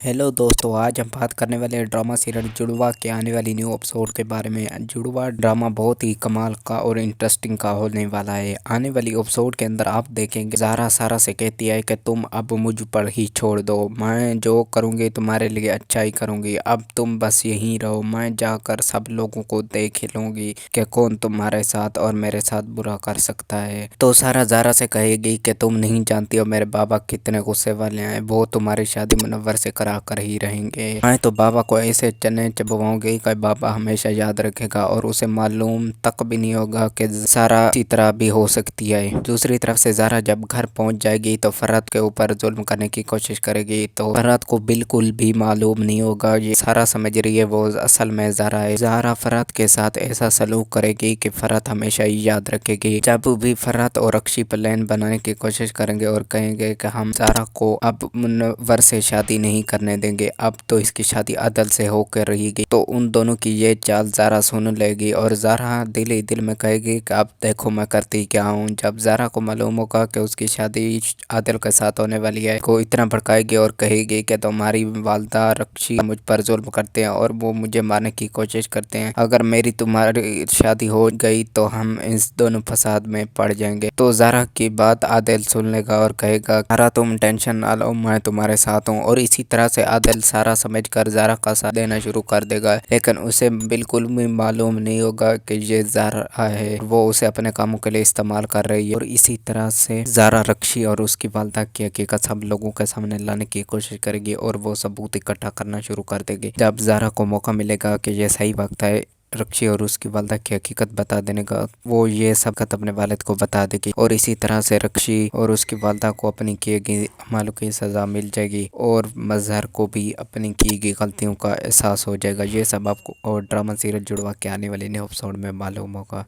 Hello दोस्तों, आज हम बात करने वाले हैं ड्रामा सीरियल जुड़वा के आने वाली न्यू एपिसोड के बारे में। जुड़वा ड्रामा बहुत ही कमाल का और इंटरेस्टिंग का होने वाला है। आने वाली एपिसोड के अंदर आप देखेंगे ज़ारा सारा से कहती है कि तुम अब मुझ पर ही छोड़ दो, मैं जो करूँगी तुम्हारे लिए अच्छा ही करूँगी, अब तुम बस यहीं रहो, मैं जाकर सब लोगों को देख लूँगी कि कौन तुम्हारे साथ और मेरे साथ बुरा कर सकता है। तो सारा ज़ारा से कहेगी कि तुम नहीं जानती हो मेरे बाबा कितने गुस्से वाले हैं, वो तुम्हारी शादी मुनव्वर से करा कर ही रहेंगे। मैं तो बाबा को ऐसे चने चबवाऊंगी कि बाबा हमेशा याद रखेगा और उसे मालूम तक भी नहीं होगा कि सारा इसी तरह भी हो सकती है। दूसरी तरफ से ज़ारा जब घर पहुंच जाएगी तो फरहत के ऊपर जुल्म करने की कोशिश करेगी, तो फरहत को बिल्कुल भी मालूम नहीं होगा, ये सारा समझ रही है वो असल में ज़ारा है। ज़ारा फरहत के साथ ऐसा सलूक करेगी कि फरहत हमेशा ही याद रखेगी। जब भी फरहत और अक्षी प्लान बनाने की कोशिश करेंगे और कहेंगे कि हम ज़ारा को अब मुनव्वर से शादी नहीं करने देंगे, अब तो इसकी शादी अदल से होकर रहेगी, तो उन दोनों की ये चाल ज़ारा सुन लेगी और ज़ारा दिल ही दिल में कहेगी कि अब देखो मैं करती क्या हूँ। जब ज़ारा को मालूम होगा कि उसकी शादी आदिल के साथ होने वाली है, को इतना भड़काएगी और कहेगी कि तुम्हारी वालदा रक्षी मुझ पर जुल्म करते हैं और वो मुझे मारने की कोशिश करते हैं, अगर मेरी तुम्हारी शादी हो गई तो हम इस दोनों फसाद में पड़ जाएंगे। तो ज़ारा की बात आदिल सुन लेगा और कहेगा ज़ारा तुम टेंशन ना लो, मैं तुम्हारे साथ हूँ। और इसी तरह से आदिल सारा समझकर ज़ारा का साथ देना शुरू कर देगा, लेकिन उसे बिल्कुल भी मालूम नहीं होगा कि ये ज़ारा है, वो उसे अपने कामों के लिए इस्तेमाल कर रही है। और इसी तरह से ज़ारा रक्षी और उसकी वालदा की हकीकत सब लोगों के सामने लाने की कोशिश करेगी और वो सबूत इकट्ठा करना शुरू कर देगी। जब ज़ारा को मौका मिलेगा कि ये सही वक्त है रक्षी और उसकी वालदा की हकीकत बता देने का, वो ये सब खत अपने वालिद को बता देगी और इसी तरह से रक्षी और उसकी वालदा को अपनी किए गए अमालों की सज़ा मिल जाएगी और मज़हर को भी अपनी की गई गलतियों का एहसास हो जाएगा। ये सब आपको और ड्रामा सीरियल जुड़वा के आने वाले नए एपिसोड में मालूम होगा।